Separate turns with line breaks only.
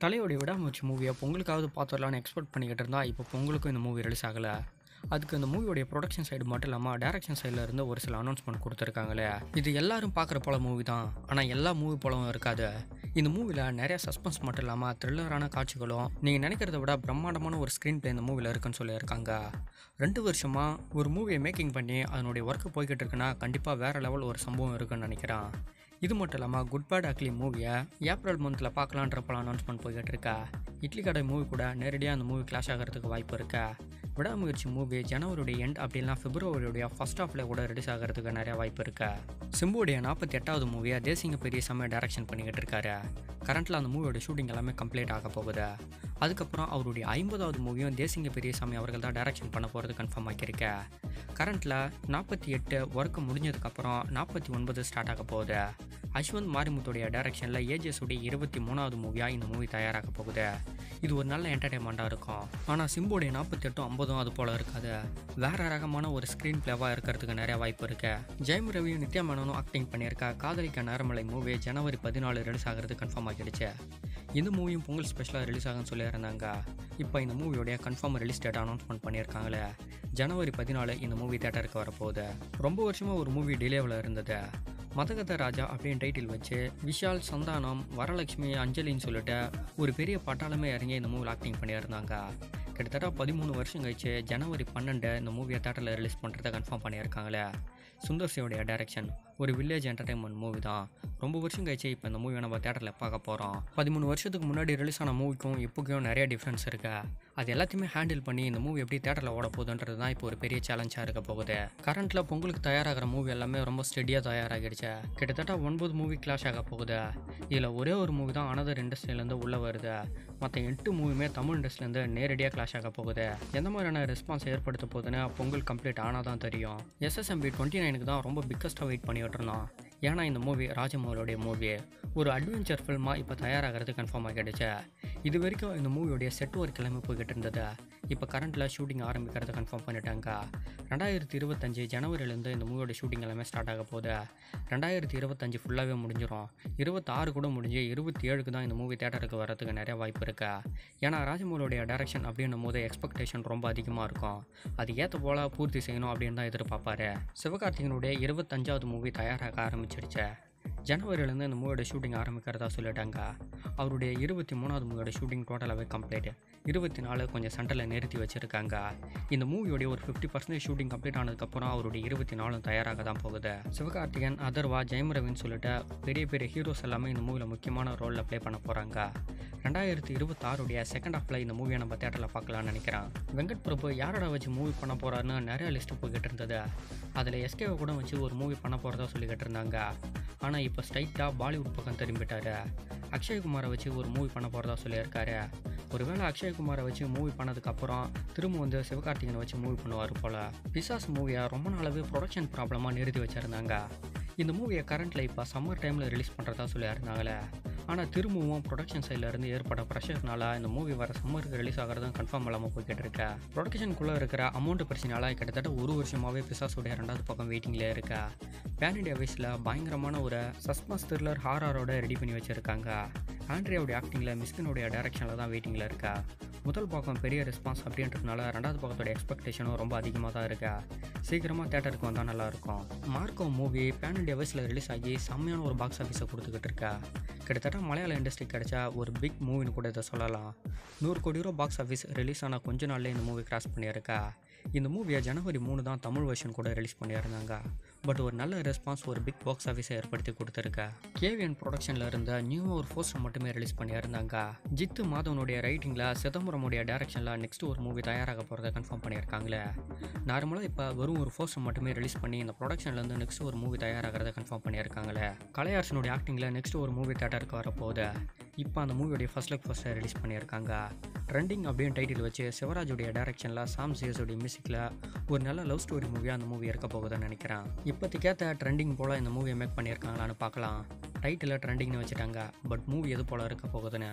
தலையோடைய விடாமுயற்சி மூவியை பொங்கலுக்காவது பார்த்துடலான்னு எக்ஸ்பெக்ட் பண்ணிக்கிட்டு இருந்தா இப்போ பொங்கலுக்கும் இந்த மூவி ரிலீஸ் ஆகலை. அதுக்கு இந்த மூவியோடைய ப்ரொடக்ஷன் சைடு மட்டும் இல்லாமல் டேரக்ஷன் சைடில் இருந்து ஒரு சில அனௌன்ஸ்மெண்ட் கொடுத்துருக்காங்களே. இது எல்லாரும் பார்க்குற போல மூவி தான், ஆனால் எல்லா மூவி போலவும் இருக்காது. இந்த மூவியில் நிறைய சஸ்பென்ஸ் மட்டும் இல்லாமல் த்ரில்லரான காட்சிகளும் நீங்கள் நினைக்கிறத விட பிரம்மாண்டமான ஒரு ஸ்க்ரீன் பிளே இந்த மூவியில் இருக்குன்னு சொல்லியிருக்காங்க. 2 வருஷமாக ஒரு மூவியை மேக்கிங் பண்ணி அதனுடைய ஒர்க்கு போய்கிட்டு இருக்குன்னா கண்டிப்பாக வேறு லெவல் ஒரு சம்பவம் இருக்குன்னு நினைக்கிறேன். இது மட்டும் இல்லாமல் குட் பேட் அக்லி மூவியை ஏப்ரல் மந்தில் பார்க்கலான்றப்பல அனௌன்ஸ்மெண்ட் போய்கிட்டு இருக்கா. இட்லி கடை மூவி கூட நேரடியாக அந்த மூவி கிளாஷ் ஆகிறதுக்கு வாய்ப்பு இருக்கா. விடாமுயற்சி மூவி ஜனவரியுடைய எண்ட் அப்படின்னா பிப்ரவரியுடைய ஃபர்ஸ்ட் ஹாஃப்ல கூட ரிலீஸ் ஆகிறதுக்கு நிறைய வாய்ப்பு இருக்கு. சிம்புடைய 48வது மூவியை தேசிங்க பெரிய சமயம் டைரக்ஷன் பண்ணிக்கிட்டு இருக்காரு. கரண்ட்ல அந்த மூவியோட ஷூட்டிங் எல்லாமே கம்ப்ளீட் ஆக போகுது. அதுக்கப்புறம் அவருடைய 50வது மூவியும் தேசிங்க பெரிய சாமி அவர்கள் தான் டைரக்ஷன் பண்ண போகிறது கன்ஃபார்ம் ஆக்கியிருக்க. கரண்ட்ல 48 ஒர்க் முடிஞ்சதுக்கப்புறம் 49 ஸ்டார்ட் ஆக போகுது. அஸ்வந்த் மாரிமுத்துடைய டைரக்ஷனில் ஏஜஸ் உடைய 23வது மூவியாக இந்த மூவி தயாராக போகுது. இது ஒரு நல்ல என்டர்டைன்மெண்ட்டாக இருக்கும். ஆனால் சிம்புடைய 48ம் 50ம் அது போல் இருக்காது. வேற ரகமான ஒரு ஸ்க்ரீன் பிளேவாக இருக்கிறதுக்கு நிறைய வாய்ப்பு இருக்கு. ஜெயம் ரவியும் நித்யா மேனனும் ஆக்டிங் பண்ணியிருக்க காதலிக்க நேரமலை மூவி ஜனவரி 14 ரிலீஸ் ஆகிறது கன்ஃபார்ம் ஆகிடுச்சு. இந்த மூவியும் பொங்கல் ஸ்பெஷலாக ரிலீஸ் ஆகுன்னு சொல்லியிருந்தாங்க. இப்போ இந்த மூவியோடைய கன்ஃபார்ம் ரிலீஸ் டேட் அனௌன்ஸ்மெண்ட் பண்ணியிருக்காங்களே. ஜனவரி 14 இந்த மூவி தேட்டருக்கு வரப்போகுது. ரொம்ப வருஷமாக ஒரு மூவி டிலேவில் இருந்தது. மதகத ராஜா அப்படின்னு டைட்டில் வச்சு விஷால், சந்தானம், வரலட்சுமி, அஞ்சலின்னு சொல்லிட்டு ஒரு பெரிய பட்டாளமே இறங்கி இந்த மூவியில் ஆக்டிங் பண்ணியிருந்தாங்க. கிட்டத்தட்ட 13 வருஷம் கழிச்சு ஜனவரி 12 இந்த மூவியை தேட்டரில் ரிலீஸ் பண்ணுறதை கன்ஃபார்ம் பண்ணியிருக்காங்களே. சுந்தர் சியோடைய டைரக்ஷன் ஒரு வில்லேஜ் என்டர்டைன்மெண்ட் மூவி தான். ரொம்ப வருஷம் கழிச்சு இப்போ இந்த மூவியை நம்ம தேட்டரில் பார்க்க போகிறோம். 13 வருஷத்துக்கு முன்னாடி ரிலீஸ் ஆன மூவிக்கும் இப்போக்கும் நிறைய டிஃப்ரென்ஸ் இருக்கு. அது எல்லாத்தையுமே ஹேண்டில் பண்ணி இந்த மூவி எப்படி தேட்டரில் ஓட போகுதுன்றது தான் இப்போ ஒரு பெரிய சேலஞ்சாக இருக்க போகுது. கரண்ட்டில் பொங்கலுக்கு தயாராகிற மூவி எல்லாமே ரொம்ப ஸ்டெடியாக தயாராகிடுச்சு. கிட்டத்தட்ட 9 மூவி கிளாஷ் ஆக போகுது. இதில் ஒரே ஒரு மூவி தான் அனதர் இண்டஸ்ட்ரியிலேருந்து உள்ளே வருது. மற்ற 8 மூவியுமே தமிழ் இண்டஸ்ட்ரியிலேருந்து நேரடியாக கிளாஷ் ஆக போகுது. எந்த மாதிரியான ரெஸ்பான்ஸ் ஏற்படுத்த போகுதுன்னு பொங்கல் கம்ப்ளீட் ஆனால் தான் தெரியும். SSMB 29க்கு தான் ரொம்ப பிக்கஸ்ட்டாக வெயிட் பண்ணிட்டு இருந்தோம். ஏன்னா இந்த மூவி ராஜமௌலியோடைய மூவி ஒரு அட்வென்ச்சர் ஃபில்மாக இப்போ தயாராகிறது கன்ஃபார்ம் ஆகிடுச்சு. இது வரைக்கும் இந்த மூவியோடைய செட் ஒர்க் எல்லாமே போய்கிட்டு இருந்தது. இப்போ கரண்ட்டில் ஷூட்டிங் ஆரம்பிக்கிறத கன்ஃபார்ம் பண்ணிட்டாங்க. 2025 ஜனவரியிலேருந்து இந்த மூவியோட ஷூட்டிங் எல்லாமே ஸ்டார்ட் ஆக போகுது. 2025 ஃபுல்லாகவே முடிஞ்சிடும். 26 கூட முடிஞ்சு 27க்கு தான் இந்த மூவி தேட்டருக்கு வரதுக்கு நிறைய வாய்ப்பு இருக்கு. ஏன்னா ராஜமௌலியோடைய டைரக்ஷன் அப்படின்னும் போது எக்ஸ்பெக்டேஷன் ரொம்ப அதிகமாக இருக்கும். அது ஏற்ற போல் பூர்த்தி செய்யணும் அப்படின்னு தான் எதிர்பார்ப்பாரு. சிவகார்த்திகனுடைய 25வது மூவி தயாராக ஆரம்பிச்சிருச்சு. ஜனவரியிலேருந்து இந்த மூவியோட ஷூட்டிங் ஆரம்பிக்கிறதா சொல்லிட்டாங்க. அவருடைய 23வது மூவியோட ஷூட்டிங் டோட்டலாகவே கம்ப்ளீட். 24 கொஞ்சம் சென்டரில் நிறுத்தி வச்சுருக்காங்க. இந்த மூவியோடைய ஒரு 50% ஷூட்டிங் கம்ப்ளீட் ஆனதுக்கப்புறம் அவருடைய 24 தயாராக தான் போகுது. சிவகார்த்திகன், அதர்வா, ஜெயம் ரவின்னு சொல்லிட்டு பெரிய பெரிய ஹீரோஸ் எல்லாமே இந்த மூவியில் முக்கியமான ரோலில் ப்ளே பண்ண போகிறாங்க. 2026 செகண்ட் ஹாஃபில் இந்த மூவியை நம்ம தேட்டரில் பார்க்கலான்னு நினைக்கிறேன். வெங்கட் பிரபு யாரோட வச்சு மூவி பண்ண போகிறாருன்னு நிறைய லிஸ்ட்டு போய்கிட்டு இருந்தது. அதில் எஸ்கேவை கூட வச்சு ஒரு மூவி பண்ண போகிறதா சொல்லிக்கிட்டு இருந்தாங்க. ஆனால் இப்போ ஸ்ட்ரைட்டாக பாலிவுட் பக்கம் திரும்பிட்டாரு. அக்ஷய்குமாரை வச்சு ஒரு மூவி பண்ண போகிறதா சொல்லியிருக்காரு. ஒருவேளை அக்ஷய்குமாரை வச்சு மூவி பண்ணதுக்கப்புறம் திரும்ப வந்து சிவகார்த்திகனை வச்சு மூவி பண்ணுவார் போல். பிசாஸ் மூவியை ரொம்ப நாளாகவே ப்ரொடக்ஷன் ப்ராப்ளமாக நிறுத்தி வச்சுருந்தாங்க. இந்த மூவியை கரண்ட்டில் இப்போ சம்மர் டைமில் ரிலீஸ் பண்ணுறதா சொல்லியிருந்தாங்களே. ஆனால் திரும்பவும் ப்ரொடக்ஷன் சைட்லேருந்து ஏற்பட்ட ப்ரெஷர்னால இந்த மூவி வர சம்மருக்கு ரிலீஸ் ஆகிறதும் கன்ஃபார்ம் இல்லாமல் போய்கிட்டு இருக்கு. ப்ரொடக்ஷனுக்குள்ளே இருக்கிற அமௌண்ட் பிரச்சனையால் கிட்டத்தட்ட ஒரு வருஷமாகவே பிசாஸுடைய 2வது பக்கம் வெயிட்டிங்லேயே இருக்கா. பேன் இண்டியா வைஸில் பயங்கரமான ஒரு சஸ்பென்ஸ் த்ரில்லர் ஹாரரோட ரெடி பண்ணி வச்சுருக்காங்க. ஆண்ட்ரியாவுடைய ஆக்டிங்கில் மிஸ்கினுடைய டைரக்ஷனில் தான் வெயிட்டிங்கில் இருக்கா. முதல் பக்கம் பெரிய ரெஸ்பான்ஸ் அப்படின்றதுனால 2வது பக்கத்தோட எக்ஸ்பெக்டேஷனும் ரொம்ப அதிகமாக தான் இருக்கா. சீக்கிரமாக தேட்டருக்கு வந்தால் நல்லாயிருக்கும். மார்க்கோ மூவி பேன் இண்டியா வைஸில் ரிலீஸ் ஆகி செம்மையான ஒரு பாக்ஸ் ஆஃபீஸை கொடுத்துக்கிட்டு இருக்கா. கிட்டத்தட்ட மலையாள இண்டஸ்ட்ரி கிடைச்சா ஒரு பிக் மூவின்னு கூட இதை சொல்லலாம். 100 கோடி ரூபா பாக்ஸ் ஆஃபீஸ் ரிலீஸ் ஆனால் கொஞ்ச நாள்லேயே இந்த மூவி கிராஸ் பண்ணியிருக்கா. இந்த மூவியை ஜனவரி 3 தான் தமிழ் வெர்ஷன் கூட ரிலீஸ் பண்ணியிருந்தாங்க. பட் ஒரு நல்ல ரெஸ்பான்ஸ் ஒரு பிக் பாக்ஸ் ஆஃபீஸை ஏற்படுத்தி கொடுத்துருக்கா. கேவிஎன் ப்ரொடக்ஷனில் இருந்த நியூவாக ஒரு போஸ்டர் மட்டுமே ரிலீஸ் பண்ணியிருந்தாங்க. ஜித்து மாதவனுடைய ரைட்டிங்கில் சிதம்பரமுடைய டைரக்ஷனில் நெக்ஸ்ட் ஒரு மூவி தயாராக போகிறத கன்ஃபார்ம் பண்ணியிருக்காங்களே. நார்மலாக இப்போ வெறும் ஒரு போஸ்டர் மட்டுமே ரிலீஸ் பண்ணி இந்த ப்ரொடக்ஷன்லேருந்து நெக்ஸ்ட் ஒரு மூவி தயாராகிறத கன்ஃபார்ம் பண்ணியிருக்காங்களே. கலையரசனுடைய ஆக்டிங்கில் நெக்ஸ்ட் ஒரு மூவி தேட்டருக்கு வரப்போகுது. இப்போ அந்த மூவியோடைய ஃபர்ஸ்ட் லுக் போஸ்டர் ரிலீஸ் பண்ணியிருக்காங்க. ட்ரெண்டிங் அப்படின்னு டைட்டில் வச்சு சிவராஜுடைய டைரக்ஷனில் சாம் சிஎஸோடைய மியூசிக்கில் ஒரு நல்ல லவ் ஸ்டோரி மூவியாக அந்த மூவி இருக்க போகுதுன்னு நினைக்கிறேன். இப்போதைக்கேற்ற ட்ரெண்டிங் போல் இந்த மூவியை மேக் பண்ணியிருக்காங்களான்னு பார்க்கலாம். டைட்டில் ட்ரெண்டிங்னு வச்சுட்டாங்க. பட் மூவி எது போல் இருக்க போகுதுன்னு